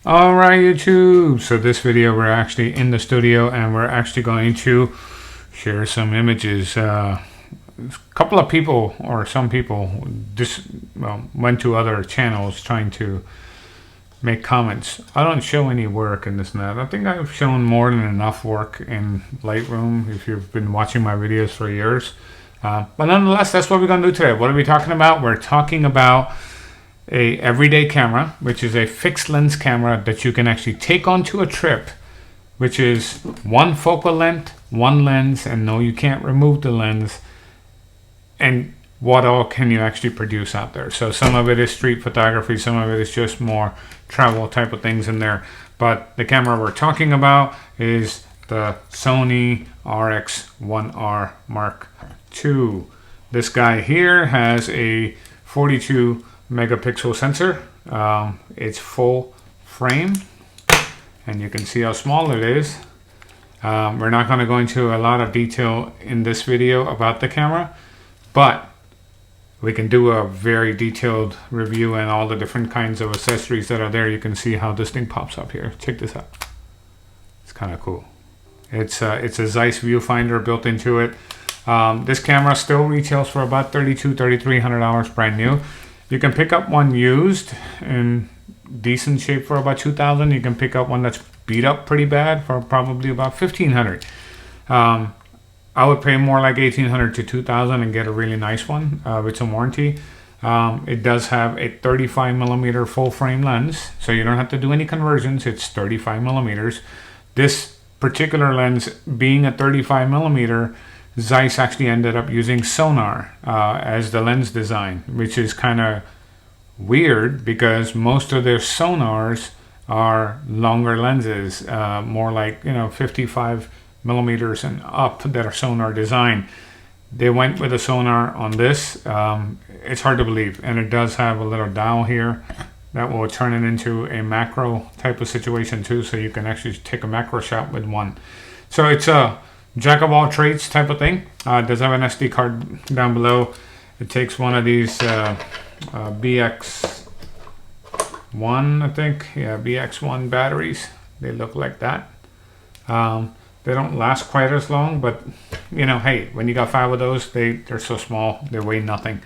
All right, YouTube. So this video, we're actually in the studio and we're actually going to share some images. A couple of people, or some people, went to other channels trying to make comments. I don't show any work in this and that. I think I've shown more than enough work in Lightroom if you've been watching my videos for years. But nonetheless, that's what we're going to do today. What are we talking about? We're talking about a everyday camera, which is a fixed lens camera that you can actually take onto a trip, which is one focal length, one lens, and no, you can't remove the lens. And what all can you actually produce out there? So some of it is street photography, some of it is just more travel type of things in there. But the camera we're talking about is the Sony RX1R Mark II. This guy here has a 42 megapixel sensor. It's full frame, and you can see how small it is. We're not going to go into a lot of detail in this video about the camera, but we can do a very detailed review and all the different kinds of accessories that are there. You can see how this thing pops up here. Check this out. It's kind of cool. It's a Zeiss viewfinder built into it. This camera still retails for about $3,200-$3,300 brand new. You can pick up one used in decent shape for about $2,000. You can pick up one that's beat up pretty bad for probably about $1,500. I would pay more like $1,800 to $2,000 and get a really nice one with some warranty. It does have a 35 millimeter full frame lens, so you don't have to do any conversions. It's 35 millimeters. This particular lens being a 35 millimeter, Zeiss actually ended up using sonar as the lens design, which is kind of weird because most of their sonars are longer lenses, more like 55 millimeters and up, that are sonar design. They went with a sonar on this. It's hard to believe, and it does have a little dial here that will turn it into a macro type of situation too, so you can actually take a macro shot with one. So it's a jack of all trades type of thing. It does have an SD card down below. It takes one of these BX1, I think. Yeah, BX1 batteries. They look like that. They don't last quite as long, but hey, when you got 5 of those, they're so small, they weigh nothing.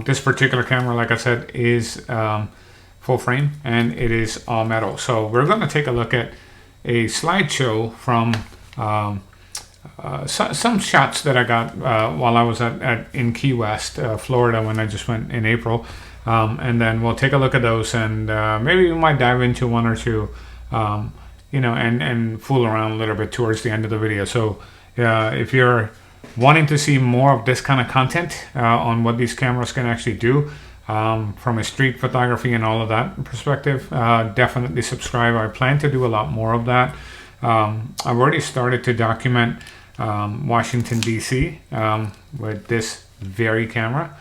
This particular camera, like I said, is full frame, and it is all metal. So we're going to take a look at a slideshow from some shots that I got while I was in Key West, Florida, when I just went in April. And then we'll take a look at those, and maybe we might dive into one or two, and fool around a little bit towards the end of the video. So if you're wanting to see more of this kind of content on what these cameras can actually do from a street photography and all of that perspective, definitely subscribe. I plan to do a lot more of that. I've already started to document Washington, D.C. With this very camera,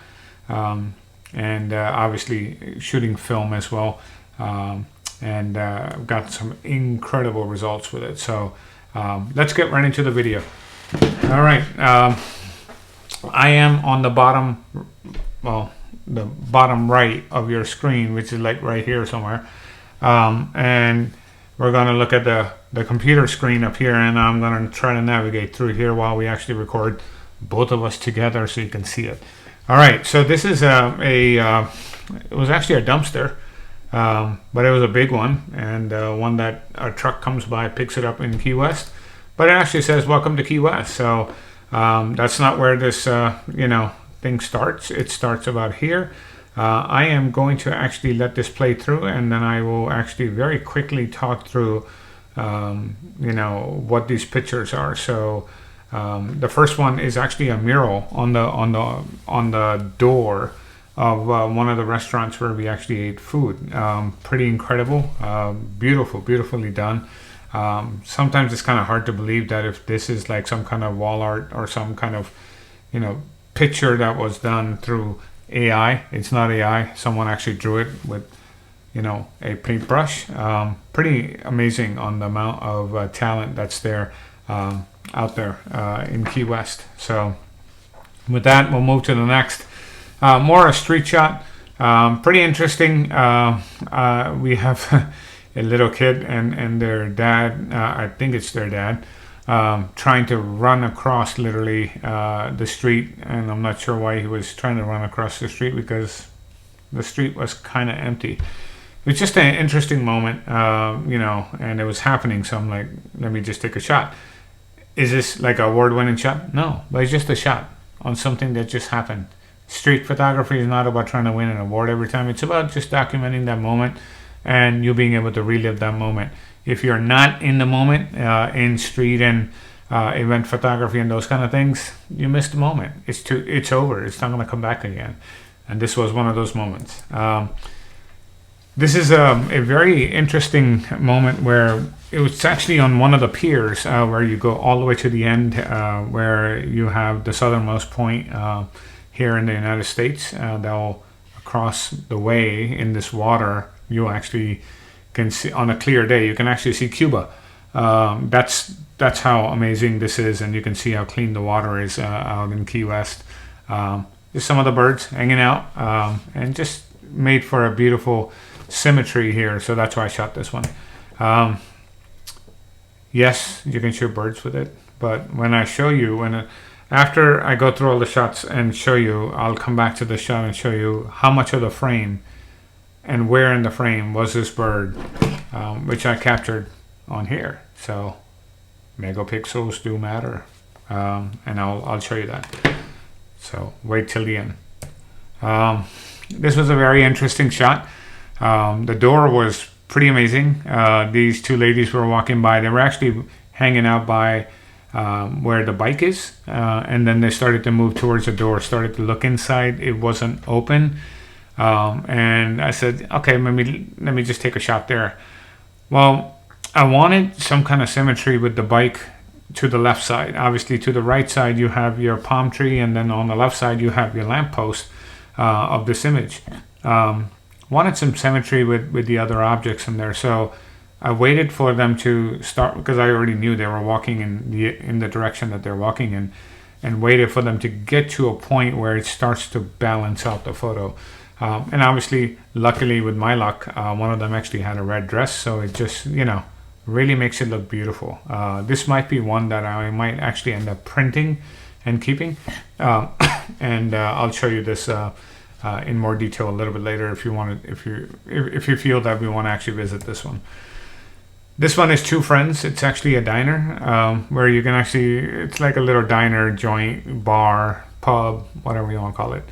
and obviously shooting film as well. And I've got some incredible results with it. So let's get right into the video. All right, I am on the bottom, the bottom right of your screen, which is like right here somewhere. And we're going to look at the computer screen up here, and I'm going to try to navigate through here while we actually record both of us together so you can see it. All right, so this is it was actually a dumpster. But it was a big one, and one that a truck comes by, picks it up in Key West, but it actually says welcome to Key West. So that's not where this thing starts. It starts about here. I am going to actually let this play through, and then I will actually very quickly talk through what these pictures are. So the first one is actually a mural on the door of one of the restaurants where we actually ate food. Pretty incredible, beautifully done. Sometimes it's kind of hard to believe that if this is like some kind of wall art or some kind of picture that was done through AI. It's not AI. Someone actually drew it with a paintbrush. Pretty amazing on the amount of talent that's there out there in Key West. So with that, we'll move to the next. More a street shot. Pretty interesting. We have a little kid and their dad, I think it's their dad, trying to run across literally the street. And I'm not sure why he was trying to run across the street, because the street was kind of empty. It was just an interesting moment, and it was happening. So I'm like, let me just take a shot. Is this like an award-winning shot? No, but it's just a shot on something that just happened. Street photography is not about trying to win an award every time. It's about just documenting that moment and you being able to relive that moment. If you're not in the moment, in street and event photography and those kind of things, you miss the moment. It's over. It's not going to come back again. And this was one of those moments. This is a very interesting moment where it was actually on one of the piers where you go all the way to the end, where you have the southernmost point here in the United States. They'll across the way in this water, you actually can see, on a clear day, you can actually see Cuba. That's how amazing this is, and you can see how clean the water is out in Key West. Just some of the birds hanging out, and just made for a beautiful symmetry here. So that's why I shot this one. Yes, you can shoot birds with it, but when I show you, after I go through all the shots and show you, I'll come back to the shot and show you how much of the frame and where in the frame was this bird, which I captured on here. So megapixels do matter, and I'll show you that. So wait till the end. This was a very interesting shot. The door was pretty amazing. These two ladies were walking by. They were actually hanging out by where the bike is, and then they started to move towards the door, started to look inside. It wasn't open, and I said, okay, let me just take a shot there. Well, I wanted some kind of symmetry with the bike to the left side. Obviously, to the right side you have your palm tree, and then on the left side you have your lamppost of this image. Wanted some symmetry with the other objects in there, so I waited for them to start, because I already knew they were walking in the direction that they're walking in, and waited for them to get to a point where it starts to balance out the photo. And obviously, luckily with my luck, one of them actually had a red dress, so it just, really makes it look beautiful. This might be one that I might actually end up printing and keeping, and I'll show you this in more detail a little bit later if you feel that we want to actually visit this one. This one is two friends. It's actually a diner where you can actually, it's like a little diner, joint, bar, pub, whatever you want to call it.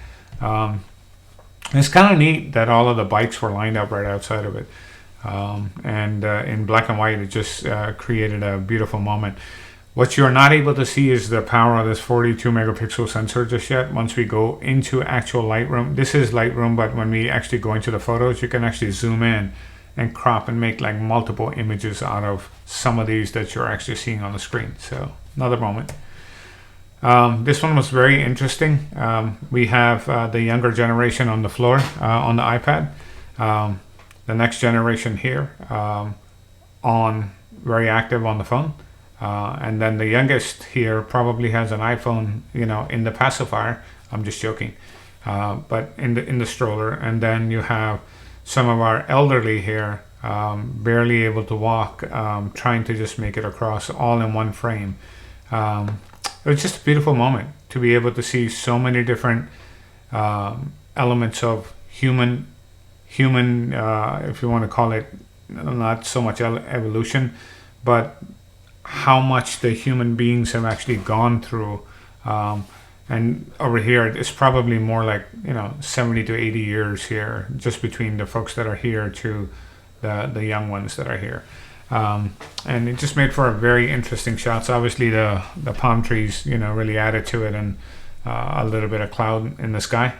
It's kind of neat that all of the bikes were lined up right outside of it. And in black and white, it just created a beautiful moment. What you're not able to see is the power of this 42 megapixel sensor just yet. Once we go into actual Lightroom, this is Lightroom, but when we actually go into the photos, you can actually zoom in and crop and make like multiple images out of some of these that you're actually seeing on the screen. So another moment. This one was very interesting. We have the younger generation on the floor on the iPad. The next generation here on very active on the phone. And then the youngest here probably has an iPhone, in the pacifier. I'm just joking, but in the stroller. And then you have some of our elderly here, barely able to walk, trying to just make it across all in one frame. It was just a beautiful moment to be able to see so many different elements of human, if you want to call it, not so much evolution, but how much the human beings have actually gone through. And over here, it's probably more like 70 to 80 years here, just between the folks that are here to the young ones that are here. And it just made for a very interesting shots. Obviously, the palm trees, really added to it, and a little bit of cloud in the sky,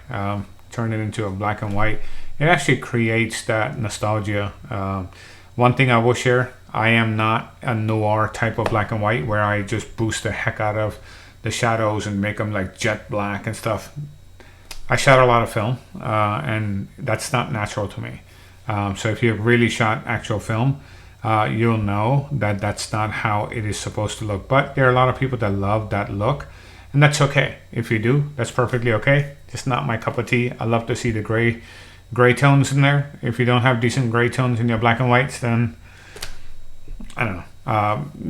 turned it into a black and white. It actually creates that nostalgia. One thing I will share, I am not a noir type of black and white where I just boost the heck out of the shadows and make them like jet black and stuff. I shot a lot of film, and that's not natural to me. So if you've really shot actual film, you'll know that that's not how it is supposed to look. But there are a lot of people that love that look, and that's okay. If you do, that's perfectly okay. It's not my cup of tea. I love to see the gray gray tones in there. If you don't have decent gray tones in your black and whites, then I don't know.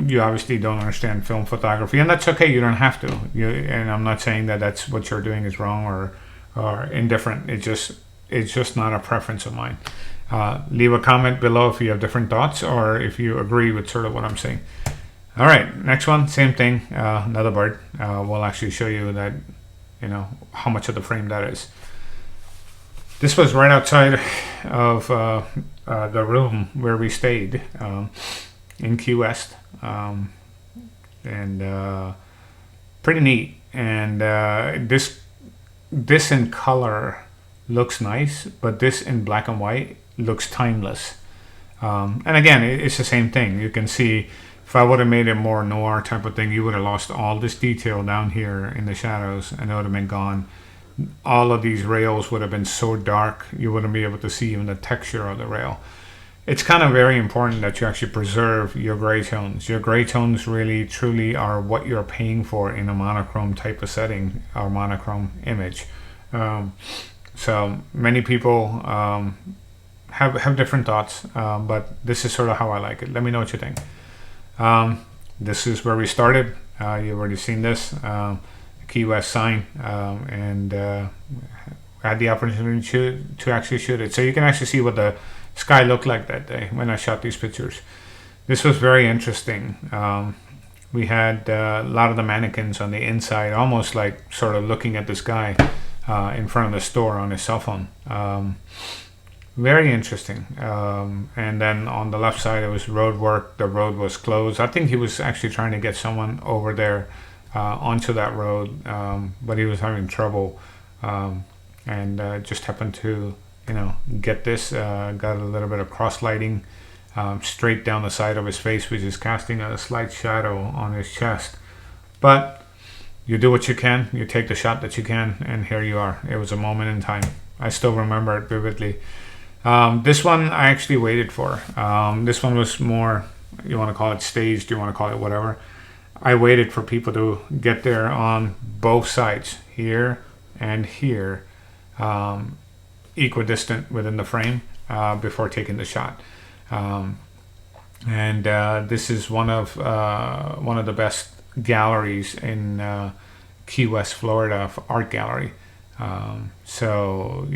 You obviously don't understand film photography, and that's okay. You don't have to. And I'm not saying that that's what you're doing is wrong or indifferent. It's just not a preference of mine. Leave a comment below if you have different thoughts or if you agree with sort of what I'm saying. All right, next one, same thing. Another bird. We'll actually show you that, how much of the frame that is. This was right outside of the room where we stayed. In Key West, and pretty neat. And this in color looks nice, but this in black and white looks timeless. And again, it's the same thing. You can see if I would have made it more noir type of thing, you would have lost all this detail down here in the shadows, and it would have been gone. All of these rails would have been so dark you wouldn't be able to see even the texture of the rail. It's kind of very important that you actually preserve your gray tones. Your gray tones really truly are what you're paying for in a monochrome type of setting or monochrome image. So many people have different thoughts, but this is sort of how I like it. Let me know what you think. This is where we started. You've already seen this Key West sign, and I had the opportunity to actually shoot it, so you can actually see what the sky looked like that day when I shot these pictures. This was very interesting. We had a lot of the mannequins on the inside, almost like sort of looking at the sky in front of the store on his cell phone. Very interesting. And then on the left side, it was road work. The road was closed. I think he was actually trying to get someone over there onto that road, but he was having trouble, and just happened to get this, got a little bit of cross lighting straight down the side of his face, which is casting a slight shadow on his chest. But you do what you can, you take the shot that you can, and here you are. It was a moment in time. I still remember it vividly. This one I actually waited for. This one was more, you want to call it staged, you want to call it whatever. I waited for people to get there on both sides, here and here, equidistant within the frame, before taking the shot. And this is one of the best galleries in Key West, Florida, art gallery. So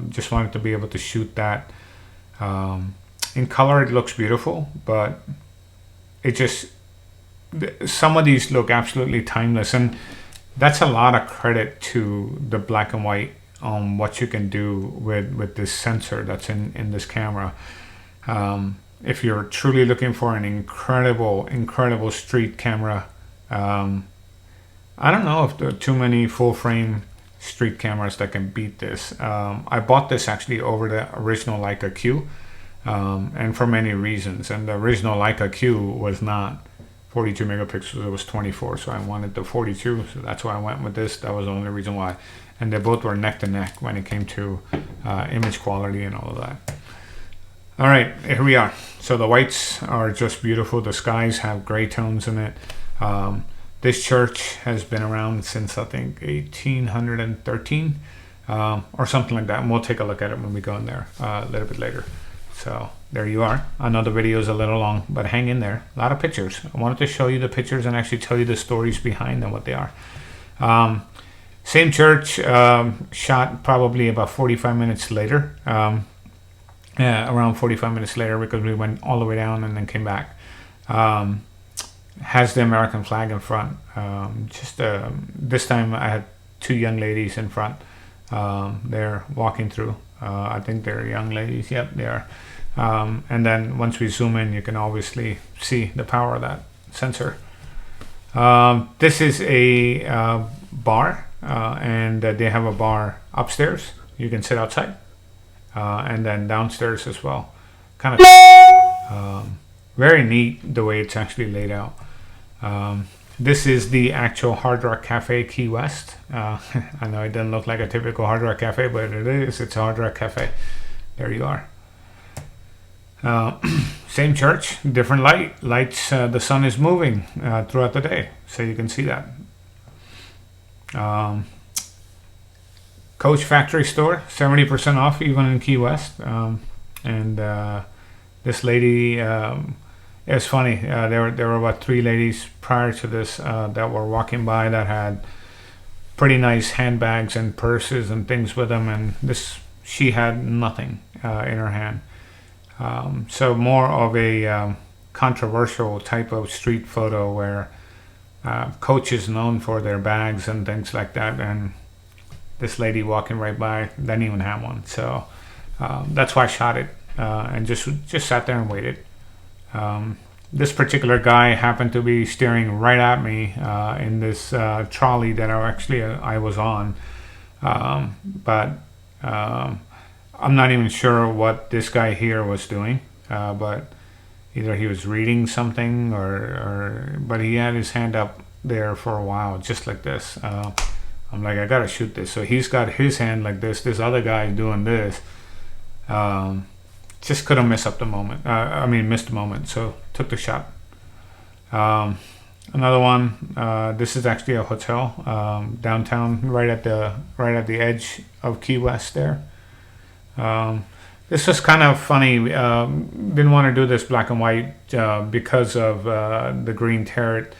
just wanted to be able to shoot that. In color it looks beautiful, but some of these look absolutely timeless, and that's a lot of credit to the black and white on what you can do with this sensor that's in this camera. If you're truly looking for an incredible street camera, I don't know if there are too many full frame street cameras that can beat this. I bought this actually over the original Leica Q, and for many reasons. And the original Leica Q was not 42 megapixels, it was 24, so I wanted the 42, so that's why I went with this. That was the only reason why. And they both were neck to neck when it came to image quality and all of that. All right, here we are. So the whites are just beautiful. The skies have gray tones in it. This church has been around since I think 1813 or something like that, and we'll take a look at it when we go in there a little bit later. So there you are. I know the video is a little long, but hang in there. A lot of pictures. I wanted to show you the pictures and actually tell you the stories behind them, what they are. Same church, shot probably about 45 minutes later. Around 45 minutes later, because we went all the way down and then came back. Has the American flag in front. This time I had two young ladies in front. They're walking through. I think they're young ladies. Yep, they are. And then once we zoom in, you can obviously see the power of that sensor. This is a bar, and they have a bar upstairs. You can sit outside, and then downstairs as well. Kind of very neat the way it's actually laid out. This is the actual Hard Rock Cafe Key West. I know it doesn't look like a typical Hard Rock Cafe, but it is. It's a Hard Rock Cafe. There you are. Same church, different lights. The sun is moving throughout the day, so you can see that. Couple Coach factory store, 70% off even in Key West. And this lady, it's funny. There were about 3 ladies prior to this that were walking by that had pretty nice handbags and purses and things with them, and she had nothing in her hand. So more of a controversial type of street photo where Coach is known for their bags and things like that, and this lady walking right by didn't even have one. So that's why I shot it and just sat there and waited. This particular guy happened to be staring right at me in this trolley that I was on, but I'm not even sure what this guy here was doing, but either he was reading something but he had his hand up there for a while, just like this. I'm like, I gotta shoot this. So he's got his hand like this. This other guy doing this. Just couldn't miss the moment. So took the shot. Another one. This is actually a hotel downtown, right at the edge of Key West there. This was kind of funny. Didn't want to do this black and white because of the green parrot.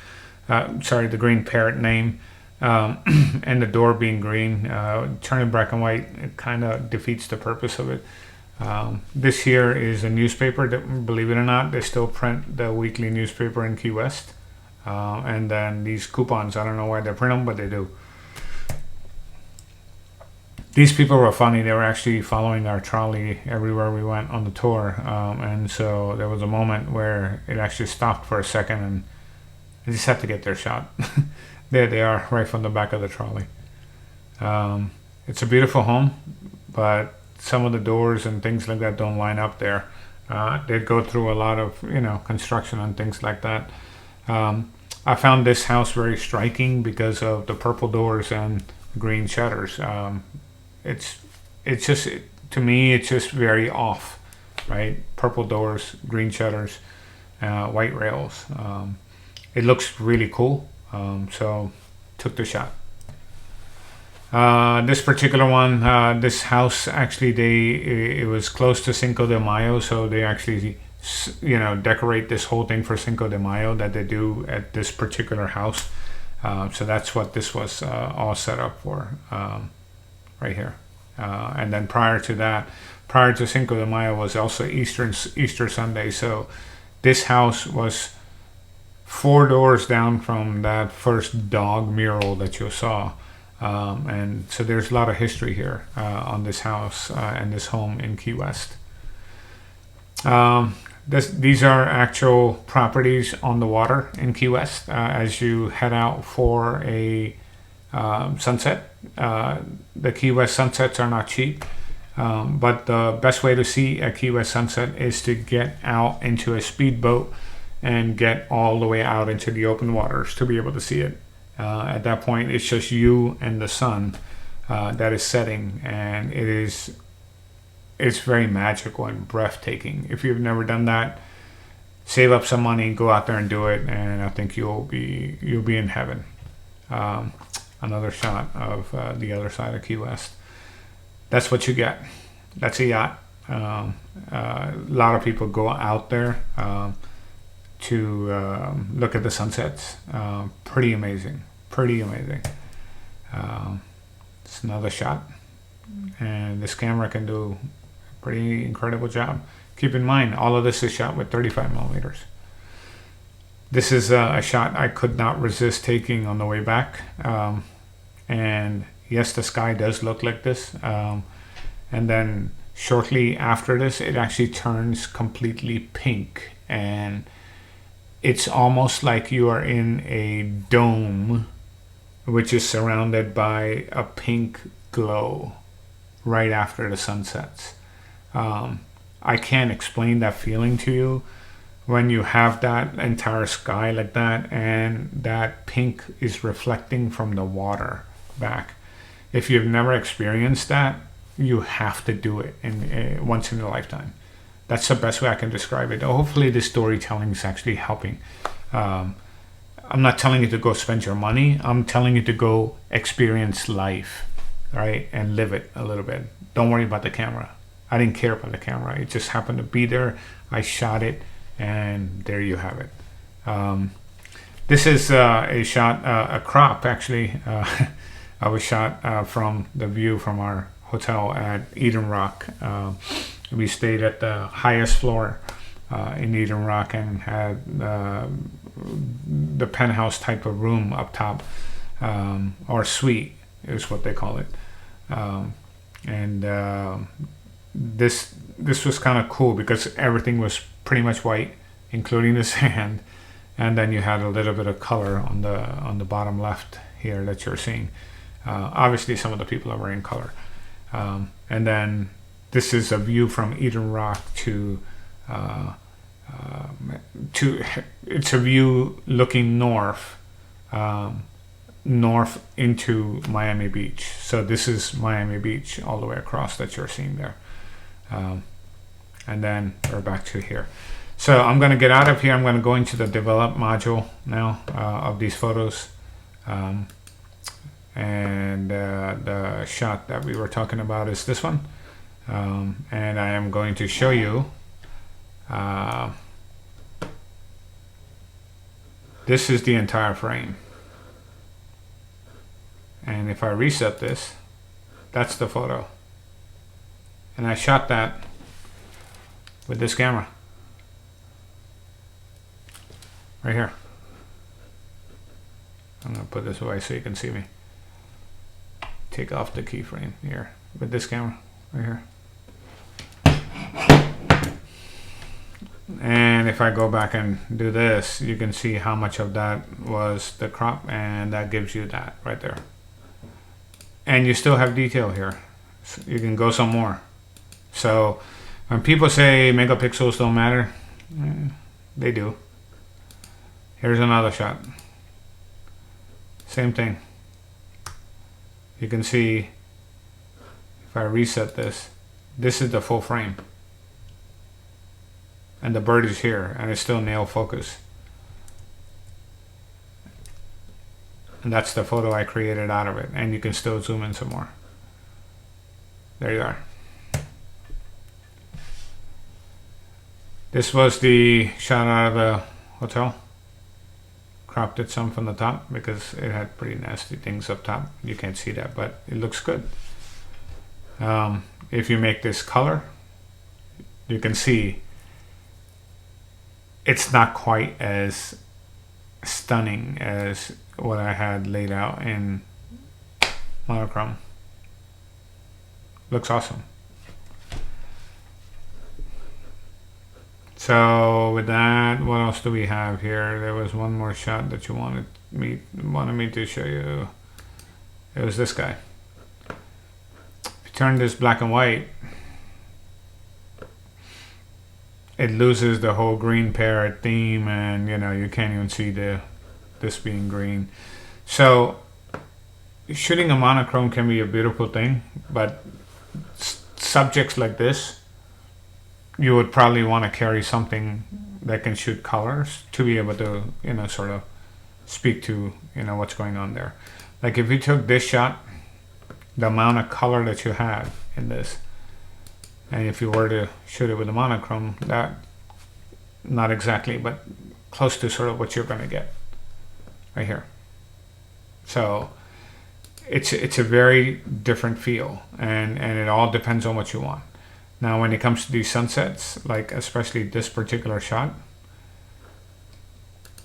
The green parrot name. And the door being green. Turning black and white, it kind of defeats the purpose of it. This here is a newspaper that, believe it or not, they still print the weekly newspaper in Key West. And then these coupons, I don't know why they print them, but they do. These people were funny. They were actually following our trolley everywhere we went on the tour. And so there was a moment where it actually stopped for a second, and I just had to get their shot. There they are, right from the back of the trolley. It's a beautiful home, but some of the doors and things like that don't line up there. They go through a lot of construction and things like that. I found this house very striking because of the purple doors and green shutters. It's just, to me, it's just very off, right? Purple doors, green shutters, white rails. It looks really cool. So took the shot. This particular one, this house, actually, it was close to Cinco de Mayo, so they actually, decorate this whole thing for Cinco de Mayo that they do at this particular house. So that's what this was all set up for, right here. And then prior to Cinco de Mayo was also Easter Sunday. So this house was 4 doors down from that first dog mural that you saw. And so there's a lot of history here on this house and this home in Key West. These are actual properties on the water in Key West as you head out for a sunset. The Key West sunsets are not cheap, but the best way to see a Key West sunset is to get out into a speedboat and get all the way out into the open waters to be able to see it. At that point, it's just you and the sun that is setting, and it's very magical and breathtaking. If you've never done that, save up some money, go out there and do it, and I think you'll be in heaven. Another shot of the other side of Key West. That's what you get. That's a yacht. A lot of people go out there to look at the sunsets. Pretty amazing. It's another shot, and this camera can do a pretty incredible job. Keep in mind, all of this is shot with 35 millimeters. This is a shot I could not resist taking on the way back. And yes, the sky does look like this. And then shortly after this, it actually turns completely pink, and it's almost like you are in a dome which is surrounded by a pink glow right after the sun sets. I can't explain that feeling to you when you have that entire sky like that, and that pink is reflecting from the water back. If you've never experienced that, you have to do it once in a lifetime. That's the best way I can describe it. Hopefully this storytelling is actually helping. I'm not telling you to go spend your money. I'm telling you to go experience life. right? And live it a little bit. Don't worry about the camera. I didn't care about the camera. It just happened to be there. I shot it, and there you have it. This is a shot, a crop actually. I was shot from the view from our hotel at Eden Rock. We stayed at the highest floor in Eden Rock and had the penthouse type of room up top, or suite is what they call it. This was kind of cool because everything was pretty much white, including the sand, and then you had a little bit of color on the bottom left here that you're seeing. Obviously, some of the people are wearing color, and then this is a view from Eden Rock to it's a view looking north, north into Miami Beach. So this is Miami Beach all the way across that you're seeing there. And then we're back to here. So I'm going to get out of here. I'm going to go into the develop module now of these photos. And the shot that we were talking about is this one. And I am going to show you this is the entire frame. And if I reset this, that's the photo. And I shot that with this camera right here. I'm going to put this away so you can see me. Take off the keyframe here with this camera right here. And if I go back and do this, you can see how much of that was the crop, and that gives you that right there. And you still have detail here. So you can go some more. So when people say megapixels don't matter, they do. Here's another shot. Same thing. You can see if I reset this, this is the full frame. And the bird is here, and it's still nail focus. And that's the photo I created out of it. And you can still zoom in some more. There you are. This was the shot out of the hotel. Cropped it some from the top because it had pretty nasty things up top. You can't see that, but it looks good. If you make this color, you can see it's not quite as stunning as what I had laid out in monochrome. Looks awesome. So with that, what else do we have here? There was one more shot that you wanted me to show you. It was this guy. If you turn this black and white, it loses the whole green parrot theme, and you know, you can't even see this being green. So shooting a monochrome can be a beautiful thing, but subjects like this, you would probably want to carry something that can shoot colors to be able to, you know, sort of speak to, you know, what's going on there. Like if you took this shot, the amount of color that you have in this, and if you were to shoot it with a monochrome, that, not exactly, but close to sort of what you're going to get right here. So it's a very different feel, and it all depends on what you want. Now when it comes to these sunsets, like especially this particular shot,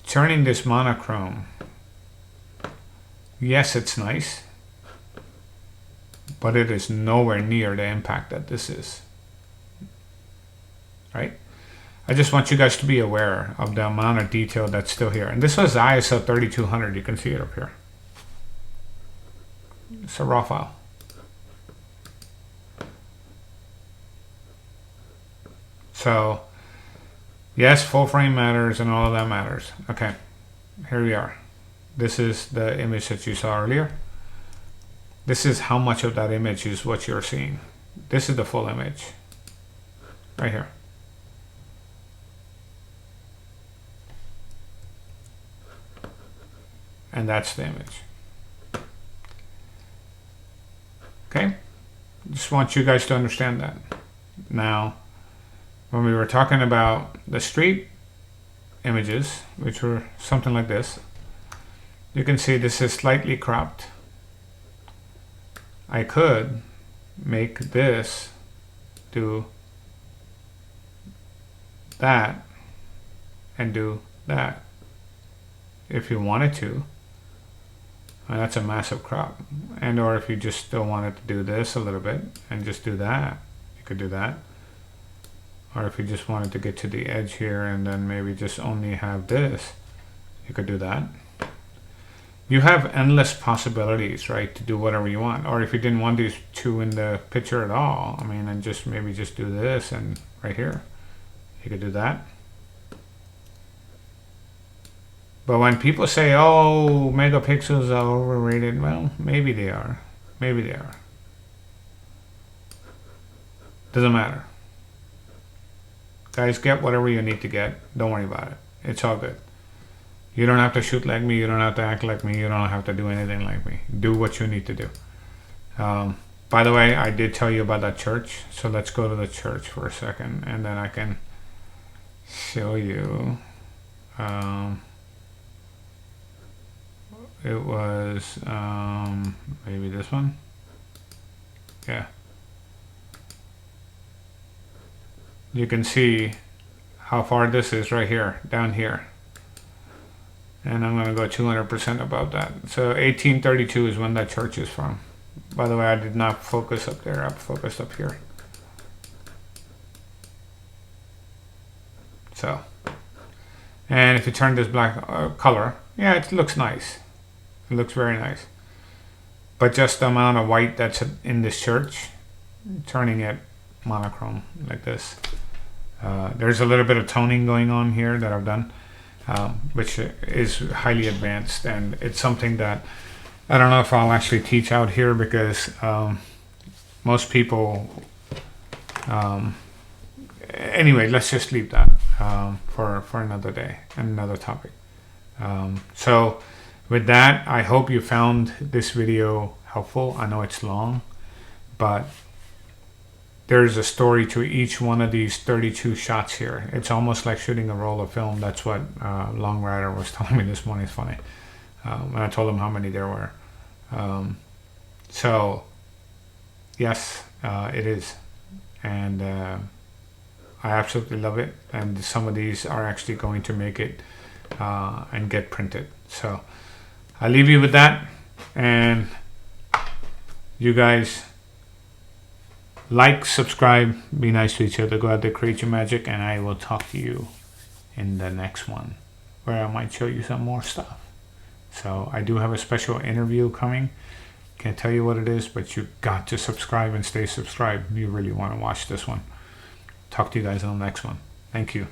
turning this monochrome, yes, it's nice, but it is nowhere near the impact that this is, right? I just want you guys to be aware of the amount of detail that's still here. And this was ISO 3200, you can see it up here. It's a raw file. So, yes, full frame matters and all of that matters. Okay, here we are. This is the image that you saw earlier. This is how much of that image is what you're seeing. This is the full image, right here. And that's the image. just want you guys to understand that. Now, when we were talking about the street images, which were something like this, you can see this is slightly cropped. I could make this do that and do that if you wanted to. And that's a massive crop. And or if you just still wanted to do this a little bit and just do that, you could do that. Or if you just wanted to get to the edge here and then maybe just only have this, you could do that. You have endless possibilities, right, to do whatever you want. Or if you didn't want these two in the picture at all, I mean, and just maybe just do this and right here, you could do that. But when people say, oh, megapixels are overrated, well, maybe they are. Maybe they are. Doesn't matter. Guys, get whatever you need to get. Don't worry about it. It's all good. You don't have to shoot like me. You don't have to act like me. You don't have to do anything like me. Do what you need to do. By the way, I did tell you about that church. So let's go to the church for a second. And then I can show you. It was maybe this one. Yeah. You can see how far this is right here, down here. And I'm going to go 200% above that. So 1832 is when that church is from. By the way, I did not focus up there. I focused up here. So, and if you turn this black color, yeah, it looks nice. It looks very nice. But just the amount of white that's in this church, turning it monochrome like this. There's a little bit of toning going on here that I've done, which is highly advanced, and it's something that I don't know if I'll actually teach out here because most people anyway, let's just leave that for another day and another topic. So with that, I hope you found this video helpful. I know it's long, but there's a story to each one of these 32 shots here. It's almost like shooting a roll of film. That's what Long Rider was telling me this morning. It's funny. When I told him how many there were. So, yes, it is. And I absolutely love it. And some of these are actually going to make it and get printed. So, I'll leave you with that. And you guys, like, subscribe, be nice to each other, go out there, create your magic, and I will talk to you in the next one where I might show you some more stuff. So I do have a special interview coming. Can't tell you what it is, but you got to subscribe and stay subscribed. You really want to watch this one. Talk to you guys on the next one. Thank you.